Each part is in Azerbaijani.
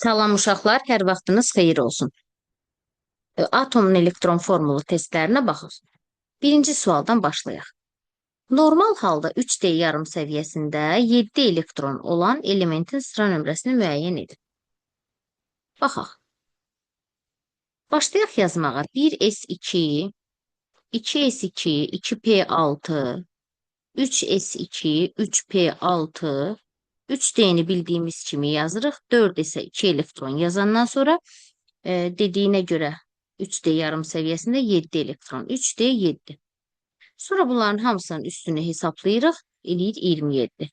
Salam uşaqlar, hər vaxtınız xeyir olsun. Atomun elektron formulu testlərinə baxaq. Birinci sualdan başlayaq. Normal halda 3D yarım səviyyəsində 7 elektron olan elementin sıra nömrəsini müəyyən edin. Baxaq. Başlayaq yazmağa. 1s2, 2s2, 2p6, 3s2, 3p6, 3D'ni bildiyimiz kimi yazırıq. 4 isə 2 elektron yazandan sonra dediyinə görə 3D yarım səviyyəsində 7 elektron. 3D 7. Sonra bunların hamısının üstünü hesablayırıq. Eləyir 27.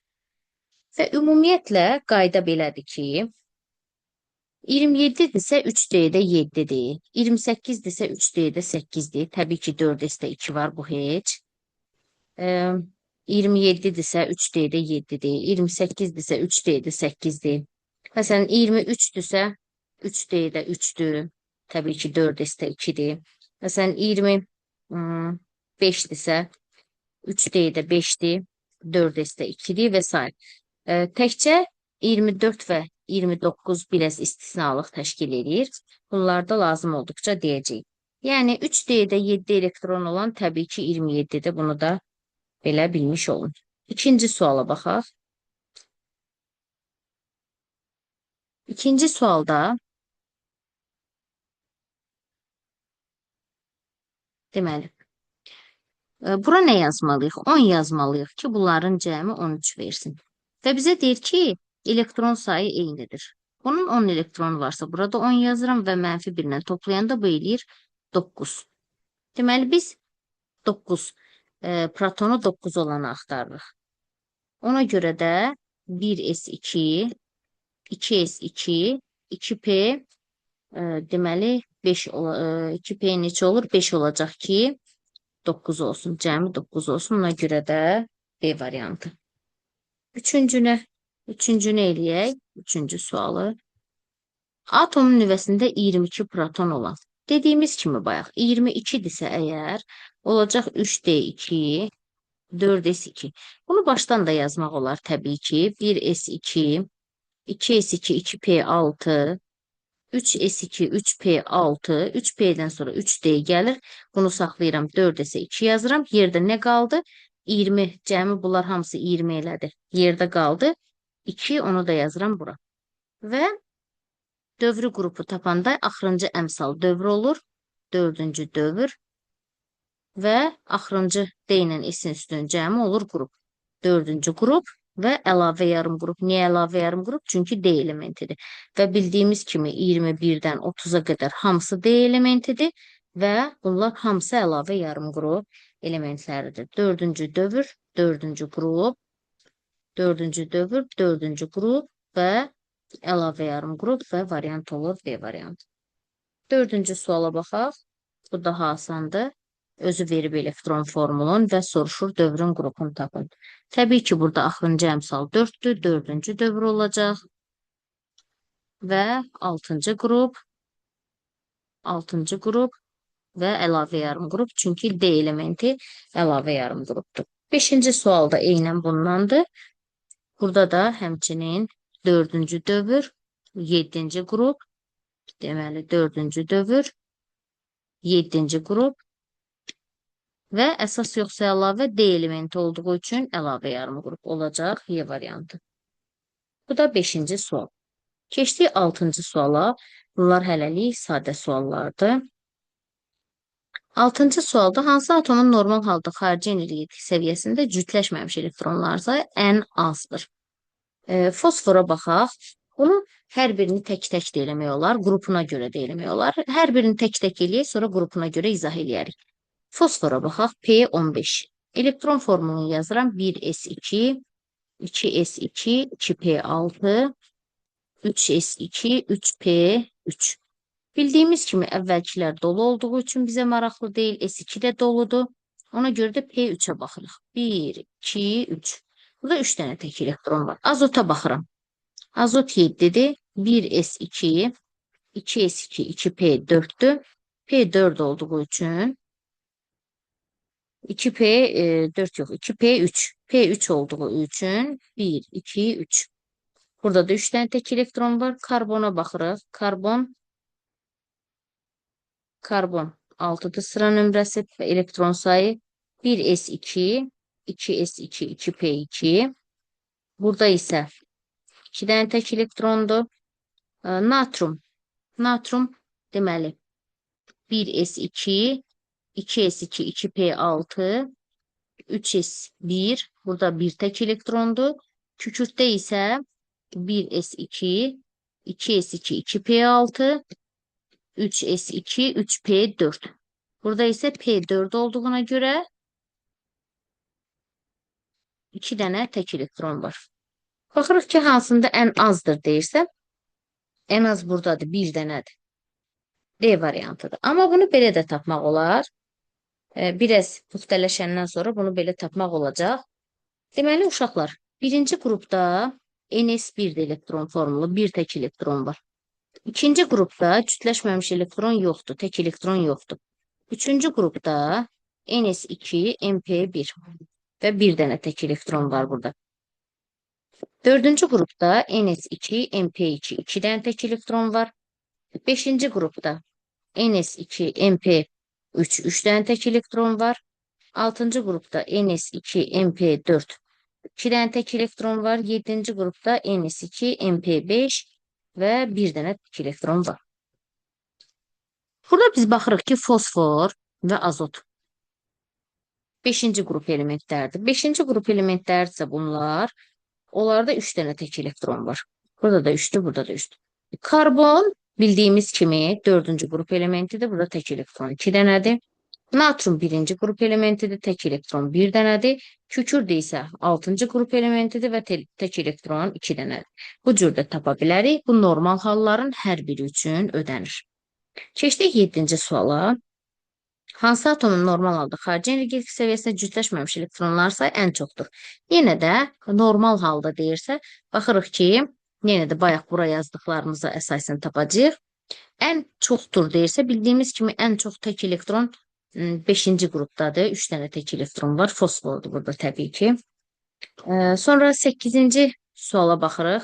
Və ümumiyyətlə qayda belədir ki, 27-dirsə 3D-də 7-dir. 28-dirsə 3D-də 8-dir. Təbii ki, 4S-də 2 var, bu heç. 27-dirsə 3D-də 7-dir. 28-dirsə 3D-də 8-dir. Məsələn, 23-dürsə 3D-də 3-dür. Təbii ki, 4S-də 2-dir. Məsələn, 25-dirsə 3D-də 5-dir. 4S-də 2-dir və s. Təkcə 24 və 29 biraz istisnalıq təşkil edir. Bunlarda lazım olduqca deyəcəyik. Yəni 3D-də 7 elektron olan təbii ki 27-dir. Bunu da belə bilmiş olun. İkinci suala baxaq. İkinci sualda deməli, bura nə yazmalıyıq? 10 yazmalıyıq ki, bunların cəmi 13 versin. Və bizə deyir ki, elektron sayı eynidir. Bunun 10 elektronu varsa burada 10 yazıram və mənfi 1 ilə toplayanda bu eləyir 9. Deməli, biz 9, protonu 9 olanı axtarırıq. Ona görə də 1s2, 2s2, 2p, deməli 2p neçə olur? 5 olacaq ki, 9 olsun. Cəmi 9 olsun. Ona görə də B variantı. Üçüncünü eləyək. Üçüncü sualı. Atomun nüvəsində 22 proton olan. Dediyimiz kimi bayaq 22-dirsə əgər olacaq 3D2, 4S2. Bunu başdan da yazmaq olar təbii ki. 1S2, 2S2, 2P6, 3S2, 3P6, 3P'dən sonra 3D gəlir. Bunu saxlayıram, 4S 2 yazıram. Yerdə nə qaldı? 20. Cəmi bunlar hamısı 20 elədi. Yerdə qaldı 2, onu da yazıram bura. Və dövrü qrupu tapanda axırıncı əmsal dövr olur. Dördüncü dövr. Və axırıncı D ilə S-in üstünün cəmi olur qrup. Dördüncü qrup və əlavə yarım qrup. Niyə əlavə yarım qrup? Çünki D elementidir. Və bildiyimiz kimi 21-dən 30-a qədər hamısı D elementidir və bunlar hamısı əlavə yarım qrup elementləridir. Dördüncü dövr, dördüncü qrup, dördüncü dövr, dördüncü qrup və əlavə yarım qrup və variant olur B variantı. Dördüncü suala baxaq. Bu daha asandır. Özü verib elektron formulun və soruşur dövrün qrupunu tapın. Təbii ki, burada axırıncı əmsal 4-dür. Dördüncü dövr olacaq. Və 6-cı qrup və əlavə yarım qrup. Çünki D elementi əlavə yarım qrupdur. 5-ci sualda eynən bundandır. Burada da həmçinin 4-cü dövr, 7-ci qrup, deməli 4-cü dövr, 7-ci qrup və əsas yoxsa əlavə D elementi olduğu üçün əlavə yarım qrup olacaq Y variantı. Bu da 5-ci sual. Keçdik 6-cı suala. Bunlar hələlik sadə suallardır. 6-cı sualda hansı atomun normal halda xarici energetik səviyyəsində cütləşməmiş elektronlar sayı ən azdır? Fosfora baxaq. Bunu hər birini tək-tək də eləmək olar, qrupuna görə də eləmək olar. Hər birini tək-tək eləyək, sonra qrupuna görə izah eləyərik. Fosfora baxaq, P15. Elektron formulunu yazıram. 1S2, 2S2, 2P6, 3S2, 3P3. Bildiyimiz kimi əvvəlkilər dolu olduğu üçün bizə maraqlı deyil. S2 də doludur. Ona görə də P3-ə baxırıq. 1, 2, 3. Burada 3 dənə tək elektron var. Azota baxıram. Azot 7-dir. 1S2, 2S2, 2P4-dür. P4 olduğu üçün 2P4 yox, 2P3. P3 olduğu üçün 1, 2, 3. Burada da 3 dənə tək elektron var. Karbona baxırıq. Karbon 6-dır sıra nömrəsi və elektron sayı 1s2, 2s2, 2p2. Burada isə 2 dənə tək elektrondur. Natrum deməli 1s2, 2s2, 2p6, 3s1. Burada bir tək elektrondur. Kükürddə isə 1s2, 2s2, 2p6, 3s2, 3p4. Burada isə p4 olduğuna görə 2 dənə tək elektron var. Baxırıq ki, hansında ən azdır deyirsə, ən az buradadır, 1 dənədir. D variantıdır. Amma bunu belə də tapmaq olar. Biraz puxtələşəndən sonra bunu belə tapmaq olacaq. Deməli, uşaqlar, birinci qrupda NS1 elektron formulu, bir tək elektron var. İkinci qrupda cütləşməmiş elektron yoxdur, tək elektron yoxdur. Üçüncü qrupda NS2, MP1 və bir dənə tək elektron var burada. Dördüncü qrupda NS2, MP2, 2 dənə tək elektron var. Beşinci qrupda NS2, MP3, 3 dənə tək elektron var. Altıncı qrupda NS2, MP4, 2 dənə tək elektron var. Yedinci qrupda NS2, MP5 və bir dənə tək elektron var. Burada biz baxırıq ki, fosfor və azot 5-ci qrup elementlərdir. 5-ci qrup elementlərdirsə bunlar, onlarda 3 dənə tək elektron var. Burada da 3'dür, burada da 3'dür. Karbon bildiyimiz kimi 4-cü qrup elementidir. Burada tək elektron 2 dənədir. Natrum 1-ci qrup elementidir. Tək elektron 1 dənədir. Kükürt isə 6-cı qrup elementidir və tək elektron 2 dənədir. Bu cürdə tapa bilərik. Bu normal halların hər biri üçün ödənir. Keçdik 7-ci suala. Hansı atomun normal halda xarici energetik səviyyəsində cütləşməmiş elektronlar sayı ən çoxdur? Yenə də normal halda deyirsə, baxırıq ki, yenə də bayaq bura yazdıqlarımıza əsasən tapacağıq. Ən çoxdur deyirsə, bildiyimiz kimi ən çox tək elektron 5-ci qrupdadır. 3 dənə tək elektron var. Fosfordur burada təbii ki. Sonra 8-ci suala baxırıq.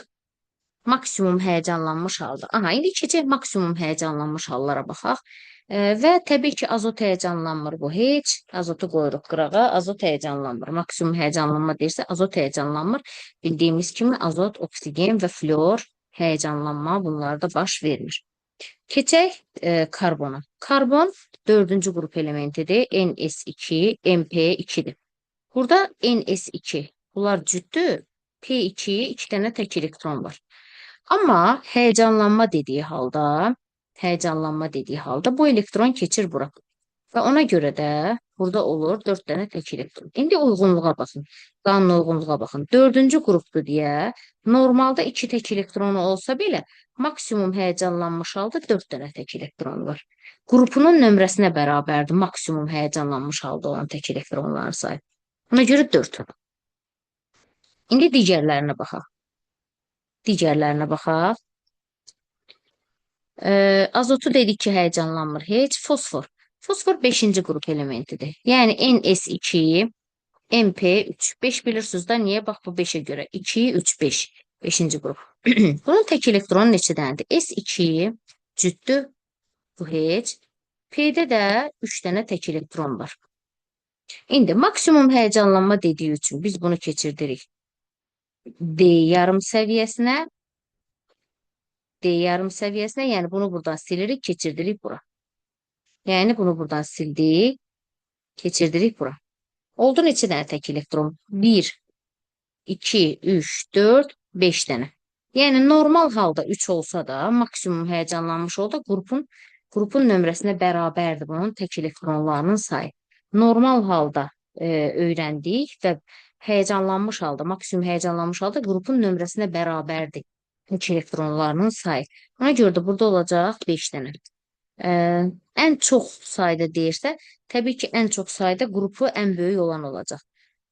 Maksimum həyəcanlanmış halda. İndi keçək maksimum həyəcanlanmış hallara baxaq. Və təbii ki, azot həyəcanlanmır bu heç. Azotu qoyuruq qırağa. Azot həyəcanlanmır. Maksimum həyəcanlanma deyirsə, azot həyəcanlanmır. Bildiyimiz kimi azot, oksigen və flor həyəcanlanma bunlarda baş vermir. Keçək karbona. Karbon 4-cü qrup elementidir. NS2, MP2'dir. Burada NS2. Bunlar cütdür. P2, 2 dənə tək elektron var. Amma həyəcanlanma dediyi halda bu elektron keçir bura. Və ona görə də burada olur 4 dənə tək elektron. İndi uyğunluğa baxın. Qanun uyğunluğa baxın. 4-cü qrupdur deyə normalda 2 tək elektronu olsa belə maksimum həyəcanlanmış halda 4 dənə tək elektron var. Qrupunun nömrəsinə bərabərdir maksimum həyəcanlanmış halda olan tək elektronların sayı. Ona görə 4. İndi digərlərinə baxaq. Azotu dedik ki, həyəcanlanmır heç. Fosfor. Fosfor 5-ci qrup elementidir. Yəni NS2, MP3. 5 bilirsiniz də niyə? Bax bu 5'ə görə. 2, 3, 5. 5-ci qrup. Bunun tək elektronu neçə dənədir? S2 cütdür. Bu heç. P'də də 3 dənə tək elektron var. İndi maksimum həyəcanlanma dediyi üçün biz bunu keçirdirik D yarım səviyyəsinə. Yəni bunu buradan silirik, keçirdirik bura. Yəni bunu buradan sildik, keçirdirik bura. Oldu neçə dənə tək elektron? 1, 2, 3, 4, 5 dənə. Yəni normal halda 3 olsa da, maksimum həyəcanlanmış olsa qrupun nömrəsinə bərabərdir bunun tək elektronlarının sayı. Normal halda öyrəndik və həyəcanlanmış halda, maksimum həyəcanlanmış halda qrupun nömrəsinə bərabərdir tək elektronlarının sayı. Ona görə də burada olacaq 5 dənə. Ən çox sayda deyirsə, təbii ki, ən çox sayda qrupu ən böyük olan olacaq.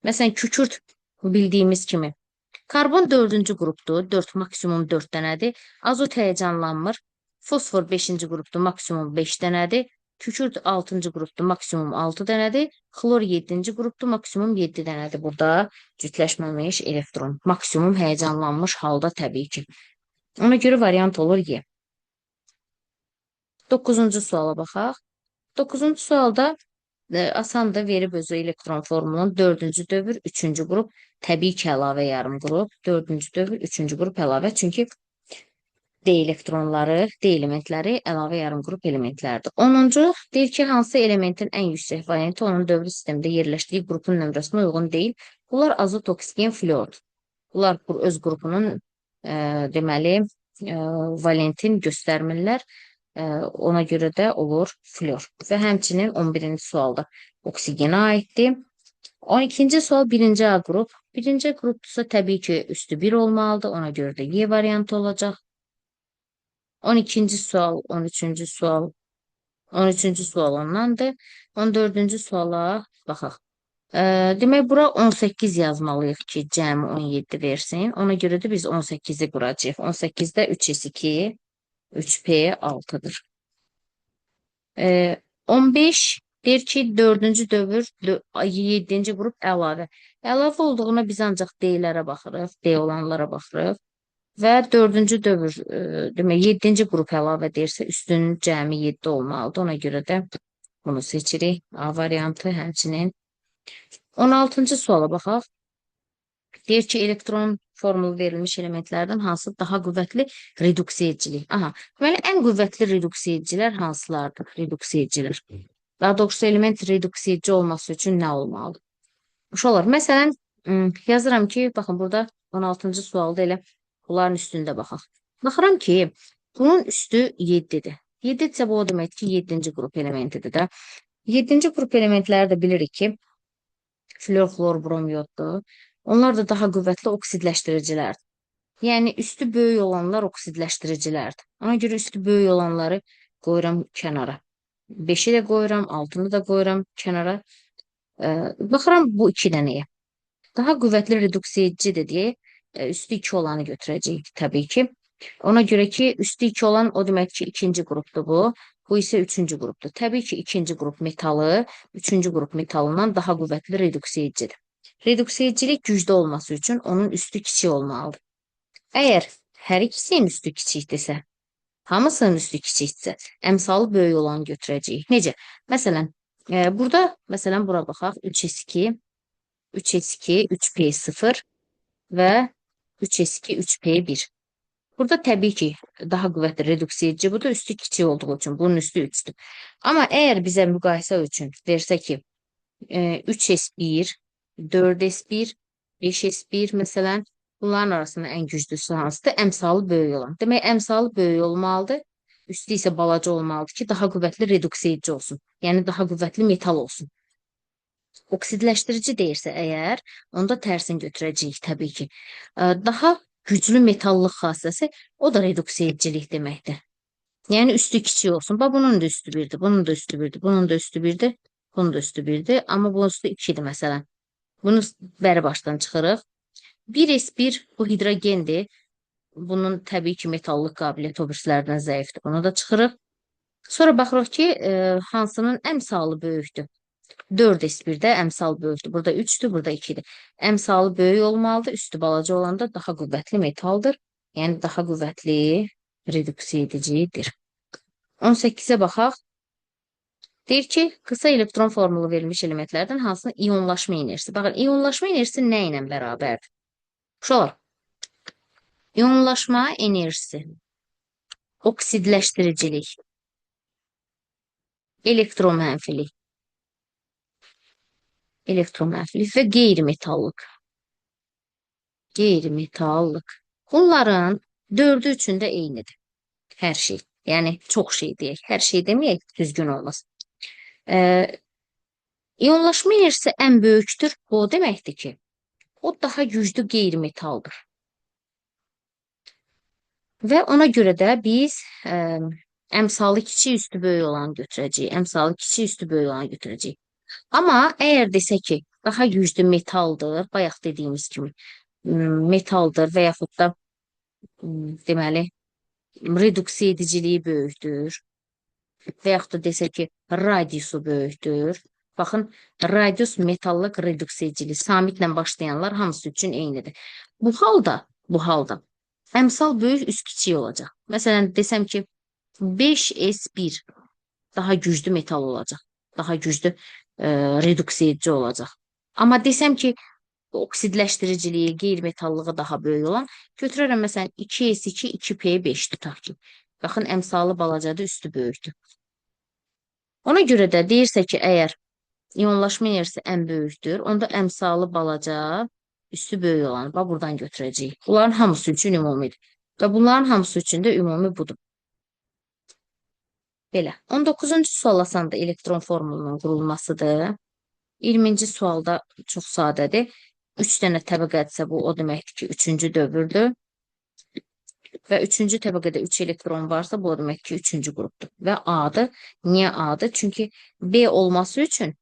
Məsələn, kükürt bildiyimiz kimi. Karbon 4-cü qrupdur, maksimum 4 dənədir. Azot həyəcanlanmır. Fosfor 5-ci qrupdur, maksimum 5 dənədir. Kükürt 6-cı qrupdur, maksimum 6 dənədir. Xlor 7-ci qrupdur, maksimum 7 dənədir. Burada cütləşməmiş elektron. Maksimum həyəcanlanmış halda təbii ki. Ona görə variant olur Y. 9-cu suala baxaq. 9-cu sualda asandır, verib özü elektron formulunun 4-cü dövr, 3-cü qrup, təbii ki, əlavə yarım qrup, 4-cü dövr, 3-cü qrup əlavə. Çünki D elektronları, D elementləri əlavə yarım qrup elementlərdir. 10-cu deyir ki, hansı elementin ən yüksək variantı onun dövri sistemdə yerləşdiyi qrupun nömrəsinə uyğun deyil. Bunlar azot, oksigen, fluor. Bunlar öz qrupunun deməli valentin göstərmirlər. Ona görə də olur fluor. Və həmçinin 11-ci sualda oksigenə aiddir. 12-ci sual 1-ci A qrup. 1-ci qrupdursa təbii ki, üstü 1 olmalıdır. Ona görə də Y variantı olacaq. 12-ci sual, 13-cü sual, 13-cü sual ondandır. 14-cü suala baxaq. Demək, bura 18 yazmalıyıq ki, cəmi 17 versin. Ona görə də biz 18-i quracağıq. 18-də 3s2, 3p 6-dır. 15 deyir ki, 4-cü dövr, 7-ci qrup əlavə. Əlavə olduğuna biz ancaq D-lərə baxırıq, D olanlara baxırıq. Və 4-cü dövr, demək, 7-ci qrup əlavə deyirsə, üstünün cəmi 7 olmalıdır. Ona görə də bunu seçirik. A variantı, həmçinin. 16-cı suala baxaq. Deyir ki, elektron formulu verilmiş elementlərdən hansı daha qüvvətli reduksiya edicilik? Aha, deməli, ən qüvvətli reduksiya edicilər hansılardır? Reduksiya edicilər. Daha doğrusu, element reduksiya edici olması üçün nə olmalıdır? Uşaqlar, məsələn, yazıram ki, baxın, burada 16-cı sualda elə bunların üstündə baxaq. Baxıram ki, bunun üstü 7-dir. 7-dirsə bu o deməkdir ki, 7-ci qrup elementidir də. 7-ci qrup elementləri də bilirik ki, flor, xlor, brom, yoddur. Onlar da daha qüvvətli oksidləşdiricilərdir. Yəni, üstü böyük olanlar oksidləşdiricilərdir. Ona görə üstü böyük olanları qoyuram kənara. 5-i də qoyuram, 6-nı da qoyuram kənara. Baxıram bu 2 dənəyə. Daha qüvvətli reduksiya edicidir deyə üstü 2 olanı götürəcəyik təbii ki. Ona görə ki, üstü 2 olan o demək ki, 2-ci qrupdur bu. Bu isə 3-cü qrupdur. Təbii ki, 2-ci qrup metalı 3-cü qrup metalından daha qüvvətli reduksiya edicidir. Reduksiya edicilik güclü olması üçün onun üstü kiçik olmalıdır. Əgər hər ikisinin üstü kiçikdirsə, hamısının üstü kiçikdirsə, əmsalı böyük olanı götürəcəyik. Necə? Məsələn, burada, məsələn, bura baxaq, 3s2, 3s2, 3p0 və 3s2, 3p1. Burada təbii ki, daha qüvvətli reduksiya edici budur, üstü kiçik olduğu üçün, bunun üstü 3-dür. Amma əgər bizə müqayisə üçün versə ki, 3s1, 4s1, 5s1 məsələn, bunların arasında ən güclüsü hansıdır? Əmsalı böyük olan. Demək, əmsalı böyük olmalıdır, üstü isə balaca olmalıdır ki, daha qüvvətli reduksiya edici olsun. Yəni, daha qüvvətli metal olsun. Oksidləşdirici deyirsə əgər, onda tərsin götürəcəyik təbii ki. Daha güclü metallıq xassəsi, o da reduksiya edicilik deməkdir. Yəni, üstü kiçik olsun. Bunun da üstü 1-dir, bunun da üstü 1-dir, bunun da üstü 1-dir, bunun da üstü 1-dir. Amma bunun üstü 2-dir, məsələn. Bunu bəri başdan çıxırıq. 1s1 bu hidrogendir. Bunun təbii ki, metallıq qabiliyyəti o birislərdən zəifdir. Bunu da çıxırıq. Sonra baxırıq ki, hansının əmsalı böyükdür. 4s1-də əmsal böyükdür. Burada 3-dür, burada 2-dir. Əmsalı böyük olmalıdır. Üstü balaca olanda daha qüvvətli metaldır. Yəni, daha qüvvətli reduksiya edicidir. 18-ə baxaq. Deyir ki, qısa elektron formulu verilmiş elementlərdən hansının iyonlaşma enerjisi? Baxın, iyonlaşma enerjisi nə ilə bərabərdir? Uşaqlar, iyonlaşma enerjisi, oksidləşdiricilik, elektromənfilik, və qeyri-metallıq. Qeyri-metallıq. Bunların 4-ü üçün də eynidir. Hər şey. Yəni, çox şey deyək. Hər şey deməyək, düzgün olmaz. İyonlaşma enerjisi ən böyükdür. Bu deməkdir ki, o daha güclü qeyri-metaldır. Və ona görə də biz əmsalı kiçik üstü böyük olanı götürəcəyik. Əmsalı kiçik üstü böyük olanı götürəcəyik. Amma əgər desə ki, daha güclü metaldır, bayaq dediyimiz kimi metaldır və yaxud da deməli, reduksiya ediciliyi böyükdür və yaxud da desə ki, radiusu böyükdür. Baxın, radius metallıq reduks edicili, samitlə başlayanlar hamısı üçün eynidir. Bu halda əmsal böyük üst kiçik olacaq. Məsələn, desəm ki, 5s1 daha güclü metal olacaq. Daha güclü reduks edici olacaq. Amma desəm ki, oksidləşdiriciliyi, qeyri-metallığı daha böyük olan, götürərəm məsələn 2s2, 2p5 tutaq ki. Baxın, əmsalı balacadır, üstü böyükdür. Ona görə də deyirsə ki, əgər iyonlaşma enerjisi ən böyükdür, onda əmsalı balaca, üstü böyük olan, bax buradan götürəcəyik. Bunların hamısı üçün ümumidir. Və bunların hamısı üçün də ümumi budur. Belə. 19-cu sual asanda elektron formulunun qurulmasıdır. 20-ci sualda çox sadədir. 3 dənə təbəqədirsə bu, o deməkdir ki, 3-cü dövrdür. Və 3-cü təbəqədə 3 elektron varsa, bu o deməkdir ki, 3-cü qrupdur. Və A-dır. Niyə A-dır? Çünki B olması üçün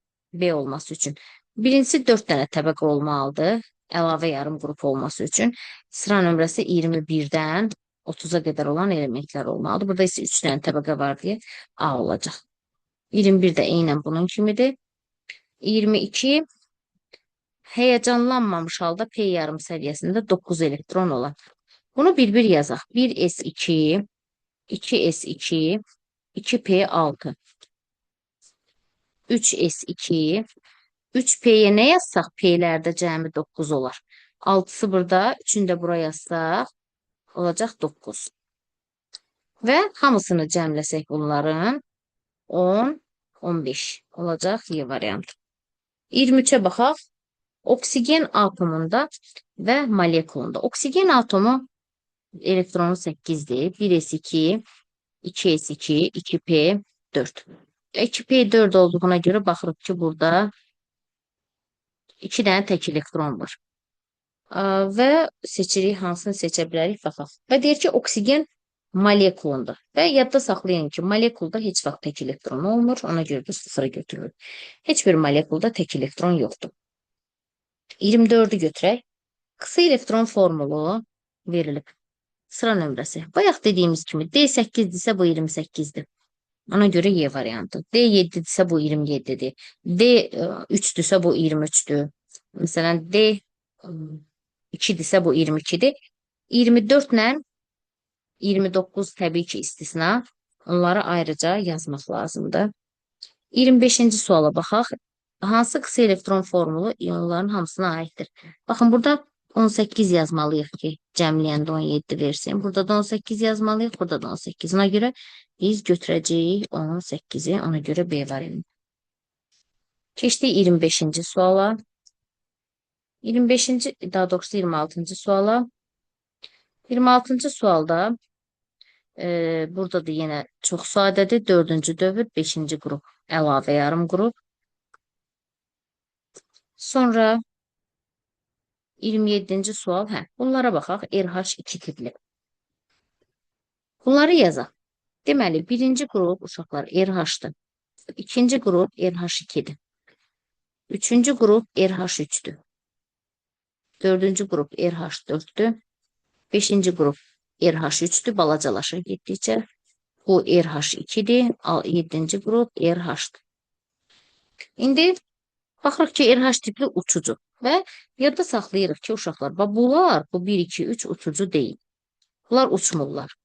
birincisi 4 dənə təbəqə olmalıdır. Əlavə yarım qrup olması üçün. Sıra nömrəsi 21-dən 30-a qədər olan elementlər olmalıdır. Burada isə 3 dənə təbəqə var deyə A olacaq. 21 də eynən bunun kimidir. 22 həyəcanlanmamış halda P yarım səviyyəsində 9 elektron olan. Bunu bir-bir yazaq. 1s2, 2s2, 2p6, 3s2, 3p'yə nə yazsaq? P'lərdə cəmi 9 olar. 6-sı burada, 3-ünü də bura yazsaq, olacaq 9. Və hamısını cəmləsək bunların 10, 15 olacaq Y variantı. 23-ə baxaq. Oksigen atomunda və molekulunda. Oksigen atomu elektronu 8-dir. 1s2, 2s2, 2p4. 2p4 olduğuna görə baxırıq ki, burada 2 dənə tək elektron var. Və seçirik, hansını seçə bilərik, baxaq. Və deyir ki, oksigen molekulunda. Və yadda saxlayın ki, molekulda heç vaxt tək elektron olmur. Ona görə də sıfıra götürülür. Heç bir molekulda tək elektron yoxdur. 24-ü götürək. Qısa elektron formulu verilib. Sıra nömrəsi. Bayaq dediyimiz kimi D8-dirsə bu 28-dir. Ona görə Y variantı. D7-dirsə bu 27-dir. D3-dürsə bu 23-dür. Məsələn, D2-dirsə bu 22-dir. 24 ilə 29 təbii ki, istisna. Onları ayrıca yazmaq lazımdır. 25-ci suala baxaq. Hansı qısa elektron formulu iyonların hamısına aiddir? Baxın, burada 18 yazmalıyıq ki, cəmləyəndə 17 versin. Burada da 18 yazmalıyıq, burada da 18. Ona görə biz götürəcəyik 18-i, ona görə B variantı. Keçdik 25-ci suala. 25-ci, daha doğrusu 26-cı suala. 26-cı sualda burada da yenə çox sadədir. 4-cü dövr, 5-ci qrup, əlavə yarım qrup. Sonra 27-ci sual, bunlara baxaq, RH2 tipli. Bunları yazaq. Deməli, birinci qrup uşaqlar RH-dır. İkinci qrup RH2-dir. Üçüncü qrup RH3-dür. Dördüncü qrup RH4-dür. Beşinci qrup RH3-dür, balacalaşır getdikcə. Bu RH2-dir, 7-ci qrup RH-dır. İndi baxırıq ki, RH tipli uçucu və yadda saxlayırıq ki, uşaqlar, bunlar, bu 1, 2, 3 uçucu deyil. Bunlar uçmurlar.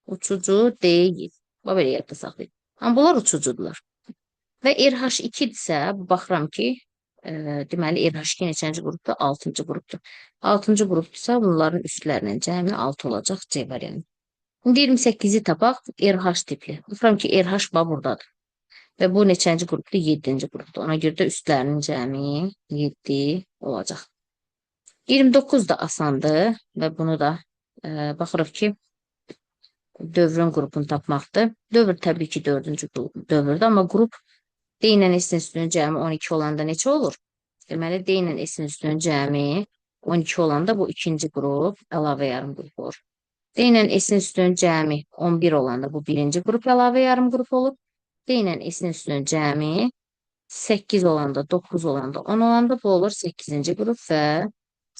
Uçucu deyil. Belə yadda saxlayırıq. Amma bunlar uçucudular. Və RH2-dirsə, baxıram ki, deməli, RH2 neçənci qrupdur? 6-cı qrupdur. 6-cı qrupdursa, bunların üstlərinin cəmi 6 olacaq C variantı. İndi 28-i tapaq, RH tipli. Baxıram ki, RH buradadır. Və bu neçənci qrupdur? 7-ci qrupdur. Ona görə də üstlərinin cəmi 7 olacaq. 29 da asandır və bunu da baxırıq ki, dövrün qrupunu tapmaqdır. Dövr təbii ki, 4-cü dövrdür, amma qrup D ilə S-in üstünün cəmi 12 olanda neçə olur? Deməli, D ilə S-in üstünün cəmi 12 olanda bu ikinci qrup əlavə yarım qrup olur. D ilə S-in üstünün cəmi 11 olanda bu birinci qrup əlavə yarım qrup olur. D ilə S-in üstünün cəmi 8 olanda, 9 olanda, 10 olanda bu olur 8-ci qrup və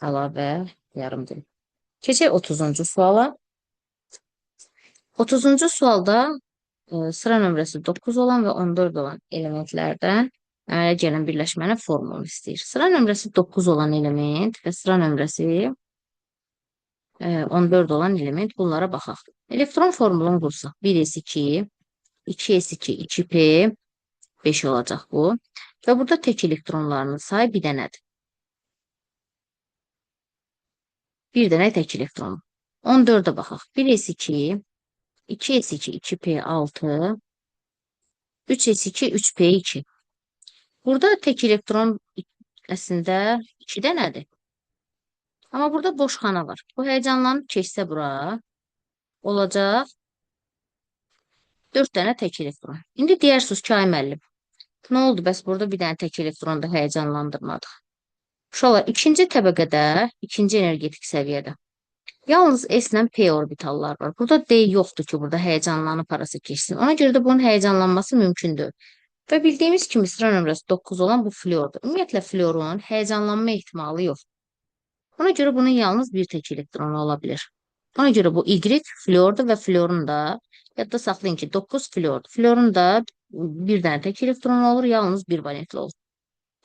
əlavə yarım qrup. Keçək 30-cu suala. 30-cu sualda sıra nömrəsi 9 olan və 14 olan elementlərdən əmələ gələn birləşmənin formulunu istəyir. Sıra nömrəsi 9 olan element və sıra nömrəsi 14 olan element, bunlara baxaq. Elektron formulunu qursaq. 1s2, 2s2, 2p, 5 olacaq bu. Və burada tək elektronlarının sayı bir dənədir. Bir dənə tək elektron. 14-ə baxaq. 1s2, 2s2, 2p6, 3s2, 3p2. Burada tək elektron əslində 2 dənədir. Amma burada boş xana var. Bu həyəcanlanıb keçsə bura olacaq 4 dənə tək elektron. İndi deyərsiniz ki, ay müəllim, nə oldu? Bəs burada bir dənə tək elektron da həyəcanlandırmadıq. Uşaqlar, ikinci təbəqədə, ikinci energetik səviyyədə yalnız S ilə P orbitallar var. Burada D yoxdur ki, burada həyəcanlanıb parası keçsin. Ona görə də bunun həyəcanlanması mümkündür. Və bildiyimiz kimi sıra nömrəsi 9 olan bu fluordur. Ümumiyyətlə, fluorun həyəcanlanma ehtimalı yoxdur. Ona görə bunun yalnız bir tək elektronu ola bilir. Ona görə bu Y fluordur və fluorun da, yadda saxlayın ki, 9 fluordur. Fluorun da bir dənə tək elektronu olur, yalnız bir valentli olur.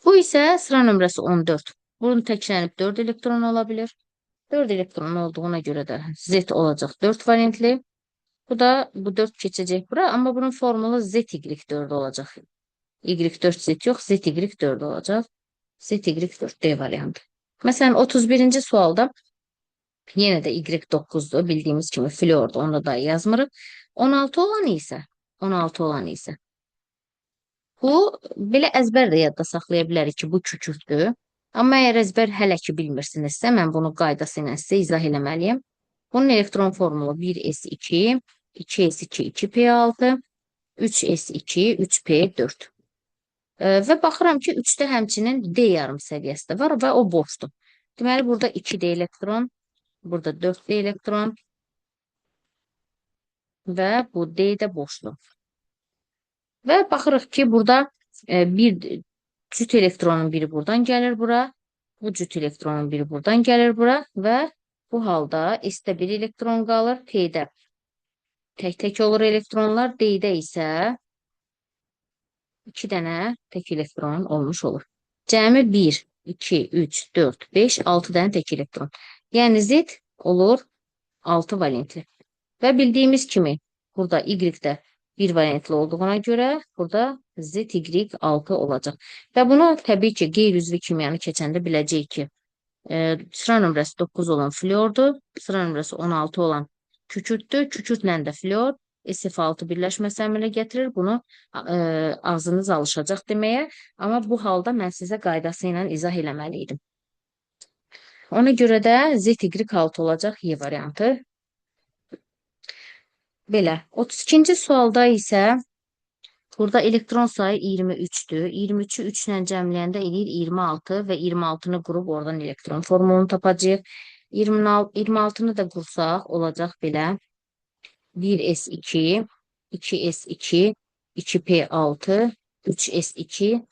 Bu isə sıra nömrəsi 14. Bunun təkrarlanıb 4 elektron ola bilir. 4 elektron olduğuna görə də Z olacaq 4 valentli. Bu 4 keçəcək bura, amma bunun formulu ZY4 olacaq. Y4 Z yox, ZY4 olacaq. ZY4 D variantı. Məsələn, 31-ci sualda yenə də Y9-dur. Bildiyimiz kimi fluordur. Onu da yazmırıq. 16 olan isə bu, belə əzbər də yadda saxlaya bilərik ki, bu kükürdür. Amma əgər əzbər hələ ki bilmirsinizsə, mən bunu qaydası ilə sizə izah eləməliyəm. Bunun elektron formulu 1s2, 2s2, 2p6, 3s2, 3p4. Və baxıram ki, 3-də həmçinin D yarım səviyyəsi də var və o boşdur. Deməli, burada 2D elektron, burada 4D elektron və bu D də boşdur. Və baxırıq ki, burada bir cüt elektronun biri buradan gəlir bura, bu cüt elektronun biri buradan gəlir bura və bu halda S-də bir elektron qalır, P-də tək-tək olur elektronlar, D-də isə 2 dənə tək elektron olmuş olur. Cəmi 1, 2, 3, 4, 5, 6 dənə tək elektron. Yəni Z olur 6 valentli. Və bildiyimiz kimi burada Y-də bir valentli olduğuna görə burada ZY6 olacaq. Və bunu təbii ki, qeyri-üzvi kimyanı keçəndə biləcəyik ki, sıra nömrəsi 9 olan fluordur, sıra nömrəsi 16 olan kükürdür. Kükürdlə də fluor SF6 birləşməsi əmələ gətirir. Bunu ağzınız alışacaq deməyə. Amma bu halda mən sizə qaydası ilə izah eləməliydim. Ona görə də ZY6 olacaq Y variantı. Belə, 32-ci sualda isə burada elektron sayı 23-dür. 23-ü 3 ilə cəmləyəndə eləyir 26 və 26-nı qurub oradan elektron formulunu tapacaq. 26-nı da qursaq olacaq belə 1s2, 2s2, 2p6, 3s2,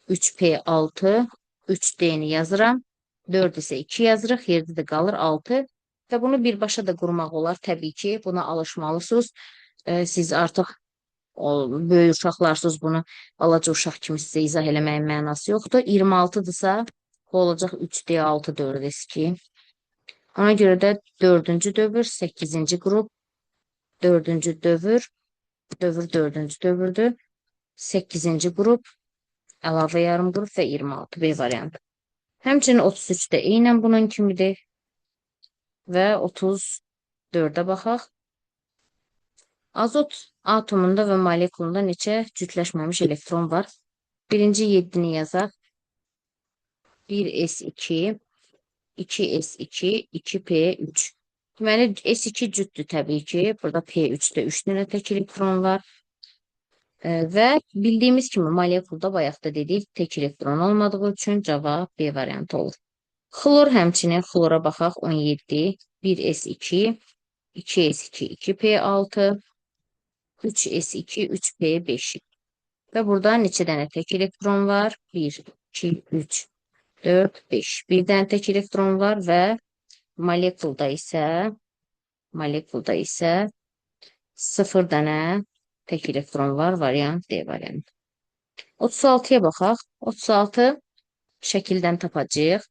3p6, 3d-ni yazıram. 4 isə 2 yazırıq, yerdə də qalır 6. Və bunu birbaşa da qurmaq olar. Təbii ki, buna alışmalısınız. Siz artıq böyük uşaqlarsınız, bunu balaca uşaq kimi sizə izah eləməyin mənası yoxdur. 26-dırsa, bu olacaq 3D, 6, 4S2. Ona görə də 4-cü dövr, 8-ci qrup, 4-cü dövr, 4-cü dövrdür, 8-ci qrup, əlavə yarım qrup və 26 B variantı. Həmçinin 33 də eynən bunun kimidir. Və 34-ə baxaq. Azot atomunda və molekulunda neçə cütləşməmiş elektron var? Birinci 7-ni yazaq. 1s2, 2s2, 2p3. Deməli, S2 cütdür təbii ki. Burada P3-də 3 dənə tək elektron var. Və bildiyimiz kimi molekulda bayaq da dedik, tək elektron olmadığı üçün cavab B variantı olur. Xlor həmçinin xlora baxaq 17, 1s2, 2s2, 2p6, 3s2, 3p5. Və burada neçə dənə tək elektron var? 1, 2, 3, 4, 5. Bir dənə tək elektron var və molekulda isə 0 dənə Tek elektron var. Variant D variant. 36'ya baxaq. 36 şəkildən tapacağıq.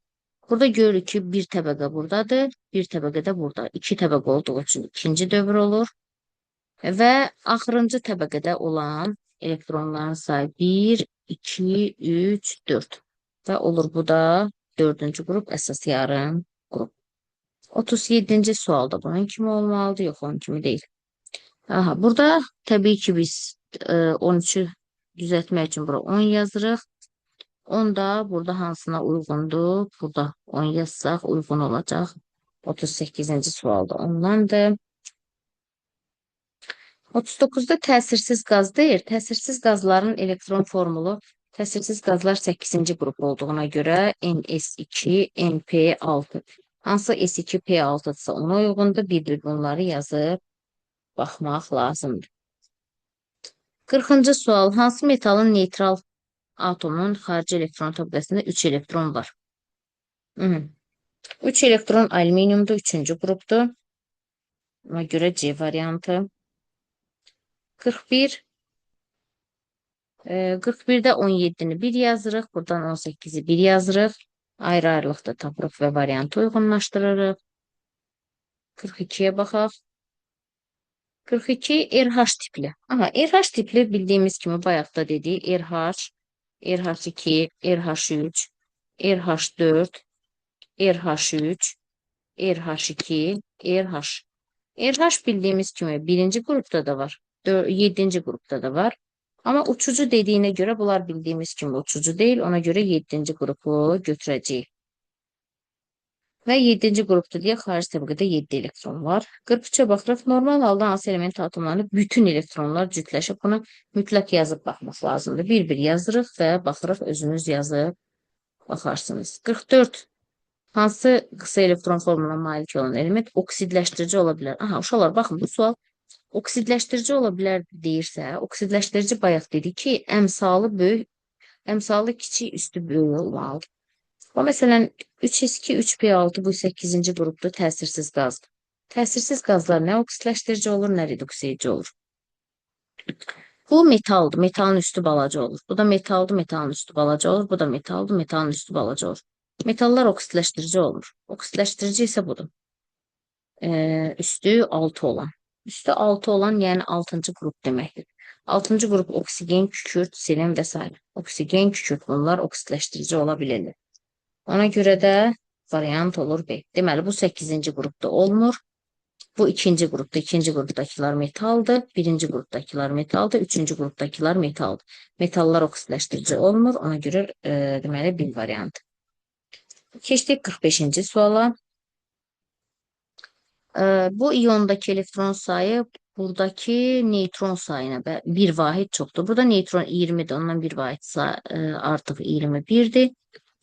Burada görürük ki, bir təbəqə buradadır, bir təbəqə də burada. İki təbəqə olduğu üçün ikinci dövr olur. Və axırıncı təbəqədə olan elektronların sayı 1, 2, 3, 4. Və olur bu da dördüncü qrup, əsas yarım qrup. 37-ci sualda bunun kimi olmalıdır, yox onun kimi deyil. Aha, burada təbii ki biz 13'ü düzəltmək üçün bura 10 yazırıq. 10 da burada hansına uyğundur? Burada 10 yazsaq uyğun olacaq. 38-ci sualda ondandır. 39'da təsirsiz qaz deyir. Təsirsiz qazların elektron formulu təsirsiz qazlar 8-ci qrup olduğuna görə NS2, NP6. Hansı S2, P6-dırsa ona uyğundur. Bir-bir bunları yazıb baxmaq lazımdır. 40-cı sual. Hansı metalın neytral atomun xarici elektron təbəqəsində 3 elektron var? 3 elektron alüminiumdur, 3-cü qrupdur. Ona görə C variantı. 41. 41'də 17'ni 1 yazırıq. Buradan 18'i 1 yazırıq. Ayrı-ayrılıqda tapırıq və variantı uyğunlaşdırırıq. 42'ye baxaq. 42 RH tipli. Aha, RH tipli bildiyimiz kimi bayaqda dedik. RH, RH2, RH3, RH4, RH3, RH2, RH. RH bildiyimiz kimi birinci qrupda da var. 7-ci qrupda da var. Amma uçucu dediyinə görə bunlar bildiyimiz kimi uçucu deyil. Ona görə 7-ci qrupu götürəcəyik. Və 7-ci qrupda deyə xarici təbəqədə 7 elektron var. 43'e baxırıq. Normal halda hansı element atomlarında bütün elektronlar cütləşib. Bunu mütləq yazıb baxmaq lazımdır. Bir-bir yazırıq və baxırıq, özünüz yazıb baxarsınız. 44. Hansı qısa elektron formuna malik olan element oksidləşdirici ola bilər? Aha, uşaqlar, baxın, bu sual oksidləşdirici ola bilər deyirsə, oksidləşdirici bayaq dedi ki, əmsalı böyük, əmsalı kiçik, üstü böyük olmalıdır. O, məsələn, 3s2, 3p6 bu 8-ci qrupda təsirsiz qazdır. Təsirsiz qazlar nə oksidləşdirici olur, nə reduks edici olur. Bu metaldır, metalın üstü balaca olur. Bu da metaldır, metalın üstü balaca olur. Bu da metaldır, metalın üstü balaca olur. Metallar oksidləşdirici olur. Oksidləşdirici isə budur. Üstü 6 olan. Üstü 6 olan, yəni 6-cı qrup deməkdir. 6-cı qrup oksigen, kükürt, selen və s. Oksigen, kükürt bunlar oksidləşdirici ola bilirlər. Ona görə də variant olur B. Deməli, bu 8-ci qrupda olmur. Bu 2-ci qrupda, 2-ci qrupdakılar metaldır. 1-ci qrupdakılar metaldır. 3-cü qrupdakılar metaldır. Metallar oksidləşdirici olmur. Ona görə deməli, B variantı. Keçdik 45-ci suala. Bu iyondakı elektron sayı buradaki neytron sayına bir vahid çoxdur. Burada neytron 20'dir. Ondan bir vahid artıq 21'dir.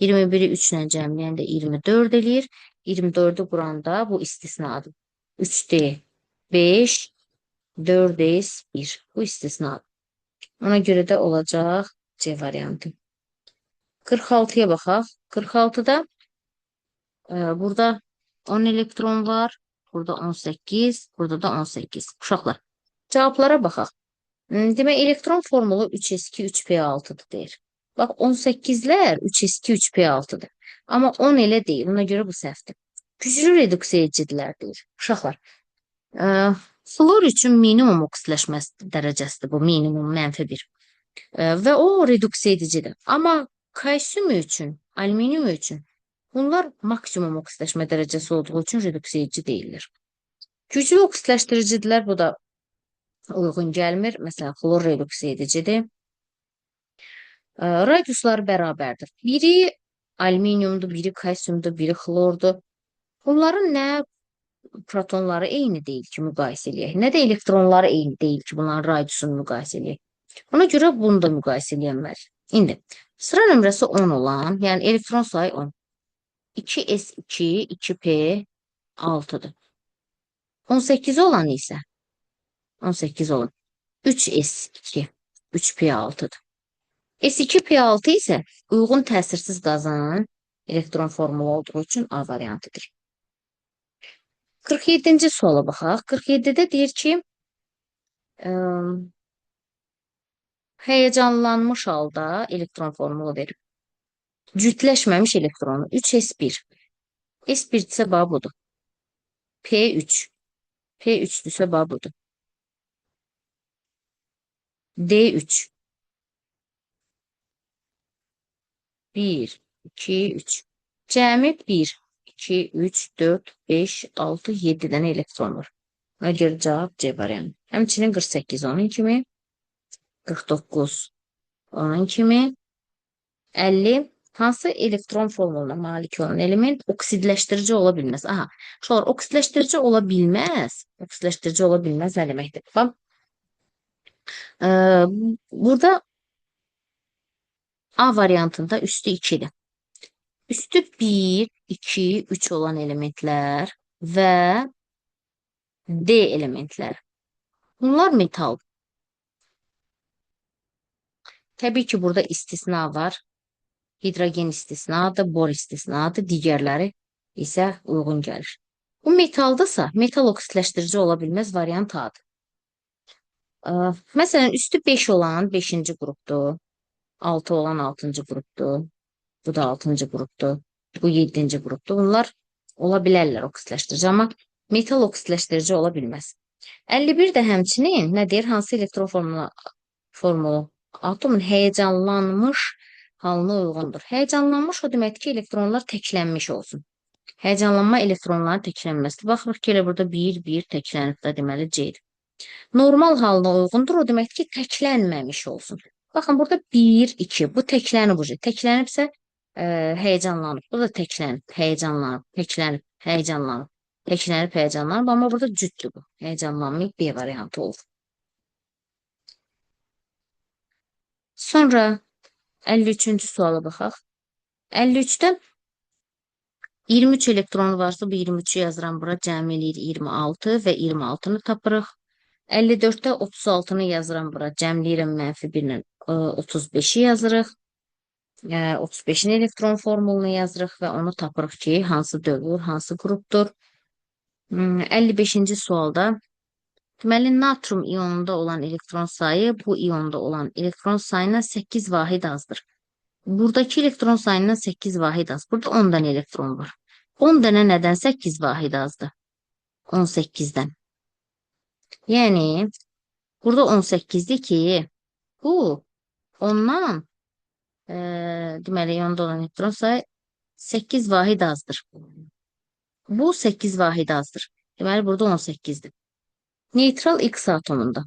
21'i 3 ilə cəmləyəndə 24 eləyir. 24'ü quranda bu istisnadır. 3D 5, 4S 1. Bu istisnadır. Ona görə də olacaq C variantı. 46'ya baxaq. 46'da burada 10 elektron var. Burada 18, burada da 18. Uşaqlar, cavablara baxaq. Demək, elektron formulu 3s2, 3p6'dır deyir. Bax, 18'lər 3s2, 3p6'dır. Amma 10 elə deyil. Ona görə bu səhvdir. Güclü reduks edicidirlər deyir. Uşaqlar, flor üçün minimum oksidləşmə dərəcəsidir bu. Minimum -1. Və o reduks edicidir. Amma kalsium üçün, alüminium üçün bunlar maksimum oksidləşmə dərəcəsi olduğu üçün reduks edici deyirlər. Güclü oksidləşdiricidirlər. Bu da uyğun gəlmir. Məsələn, flor reduks edicidir. Radiuslar bərabərdir. Biri alüminiumdur, biri kalsiumdur, biri xlordur. Bunların nə protonları eyni deyil ki, müqayisə eləyək, nə də elektronları eyni deyil ki, bunların radiusunu müqayisə eləyək. Ona görə bunu da müqayisə eləyənlər. İndi, sıra nömrəsi 10 olan, yəni elektron sayı 10. 2s2, 2p6'dır. 18 olan isə 18 olan 3s2, 3p6'dır. S2P6 isə uyğun təsirsiz qazın elektron formulu olduğu üçün A variantıdır. 47-ci suala baxaq. 47-də deyir ki, Heyecanlanmış halda elektron formulu verir. Cütləşməmiş elektronu 3s1. S1 isə bax budur. P3. P3-dürsə bax budur. D3. 1, 2, 3. Cəmi 1, 2, 3, 4, 5, 6, 7 dənə elektron var. Ona görə cavab C variantı. Həmçinin 48 onun kimi, 49 onun kimi, 50 hansı elektron formuluna malik olan element oksidləşdirici ola bilməz? Aha, uşaqlar, oksidləşdirici ola bilməz. Oksidləşdirici ola bilməz nə deməkdir? Bax, burada A variantında üstü 2'dir. Üstü 1, 2, 3 olan elementler ve D elementler. Bunlar metal. Tabii ki burada istisna var. Hidrogen istisnadır, bor istisnadır, digərləri isə uyğun gəlir. Bu metaldasa metal oksidləşdirici ola bilməz variant A'dır. Məsələn, üstü 5 olan 5-ci qrupdur, 6 olan 6-cı qrupdur, bu da 6-cı qrupdur, bu 7-ci qrupdur. Bunlar ola bilərlər oksidləşdirici, amma metal oksidləşdirici ola bilməz. 51 də həmçinin nə deyir? Hansı elektron formulu? Atomun həyəcanlanmış halına uyğundur. Həyəcanlanmış o deməkdir ki, elektronlar təklənmiş olsun. Həyəcanlanma elektronların təklənməsidir. Baxırıq ki, elə burada 1, 1 təklənib də deməli C-dir. Normal halına uyğundur o deməkdir ki, təklənməmiş olsun. Baxın, burada 1, 2. Bu təklənib. Təklənibsə həyəcanlanıb. Bu da təklənib, həyəcanlanıb, təklənib, həyəcanlanıb, təklənib, həyəcanlanıb. Amma burada cütdür bu. Həyəcanlanmayıb B variantı olur. Sonra 53-cü suala baxaq. 53-də 23 elektronu varsa bu 23-ü yazıram bura, cəmi eləyir 26 və 26-nı tapırıq. 54-də 36-nı yazıram bura, cəmləyirəm -1 ilə 35-i yazırıq. 35-in elektron formulunu yazırıq və onu tapırıq ki, hansı dövr, hansı qrupdur. 55-ci sualda deməli natrium ionunda olan elektron sayı bu ionda olan elektron sayına 8 vahid azdır. Buradakı elektron sayından 8 vahid az. Burada 10 dənə elektron var. 10 dənə nədən 8 vahid azdır? 18-dən. Yəni burada 18-dir ki, bu ondan deməli ionda olan elektron sayı 8 vahid azdır. Bu 8 vahid azdır. Deməli burada 18-dir. Neytral X atomunda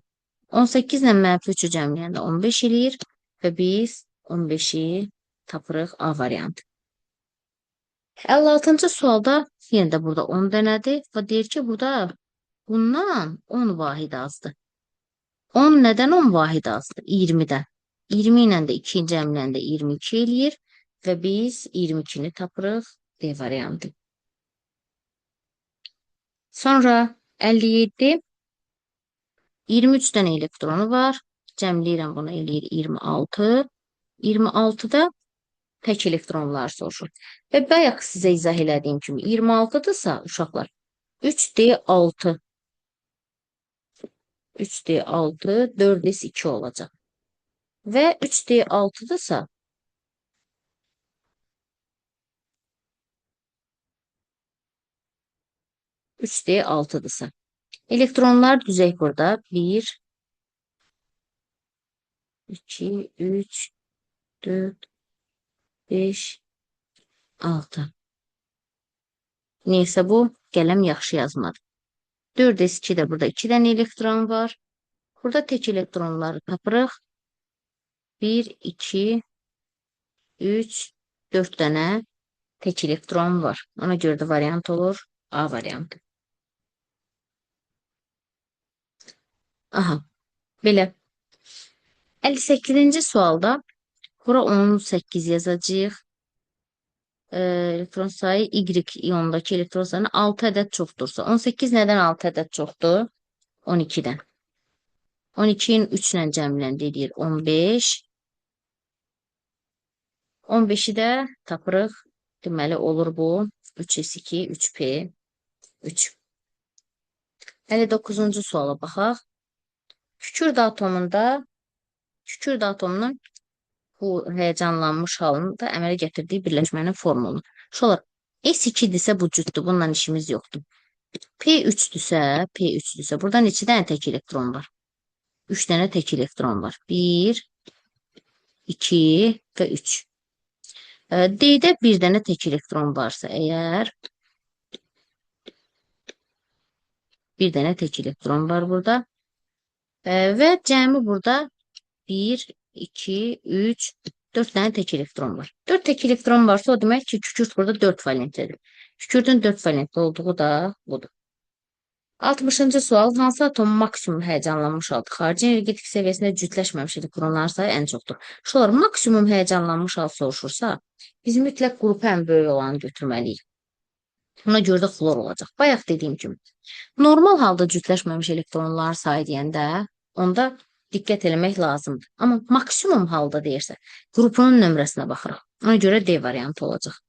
18 ilə -3-ü cəmləyəndə 15 eləyir və biz 15-i tapırıq A variantı. 56-cı sualda yenə də burada 10 dənədir və deyir ki, burada bundan 10 vahid azdır. 10 nədən 10 vahid azdır? 20-dən. 20 ilə də 2 cəmləndə 22 eləyir və biz 22-ni tapırıq D variantı. Sonra 57, 23 dənə elektronu var. Cəmləyirəm bunu, eləyir 26. 26-da tək elektronlar soruşur. Və bayaq sizə izah elədiyim kimi 26-dırsa uşaqlar 3D6 3D6 4S2 olacaq. Və 3D6-dırsa 3D6-dırsa elektronlar düzək burada 1 2 3 4 5 6. Neysə bu qələm yaxşı yazmadı. 4S2 də burada 2 dənə elektron var. Burada tək elektronları tapırıq. 1 2 3 4 dənə tək elektron var. Ona görə də variant olur A variantı. Aha, belə. 58-ci sualda bura 18 yazacağıq. Elektron sayı Y iyondakı elektron sayının 6 ədəd çoxdursa. 18 nədən 6 ədəd çoxdur? 12-dən. 12-nin 3 ilə cəmləndə edir 15. 15-i də tapırıq. Deməli olur bu 3S2, 3P3. 59-cu suala baxaq. Kükürt atomunda Kükürt atomunun bu həyəcanlanmış halını da əmələ gətirdiyi birləşmənin formulunu. Şolar S2-dirsə bu cütdür. Bununla işimiz yoxdur. P3-dürsə, burada neçə dənə tək elektron var? 3 dənə tək elektron var. 1, 2 və 3. D-də bir dənə tək elektron varsa, əgər bir dənə tək elektron var burada və cəmi burada 1, 2, 3, 4 dənə tək elektron var. 4 tək elektron varsa, o demək ki, kükürt burada 4 valentlidir. Kükürdün 4 valentli olduğu da budur. 60-cı sual. Hansı atom maksimum həyəcanlanmış halda xarici energetik səviyyəsində cütləşməmiş elektronların sayı ən çoxdur? Şular maksimum həyəcanlanmış hal soruşursa, biz mütləq qrupu ən böyük olanı götürməliyik. Buna görə də xlor olacaq. Bayaq dediyim kimi. Normal halda cütləşməmiş elektronların sayı deyəndə, onda diqqət eləmək lazımdır. Amma maksimum halda deyirsə, qrupunun nömrəsinə baxırıq. Ona görə D variantı olacaq.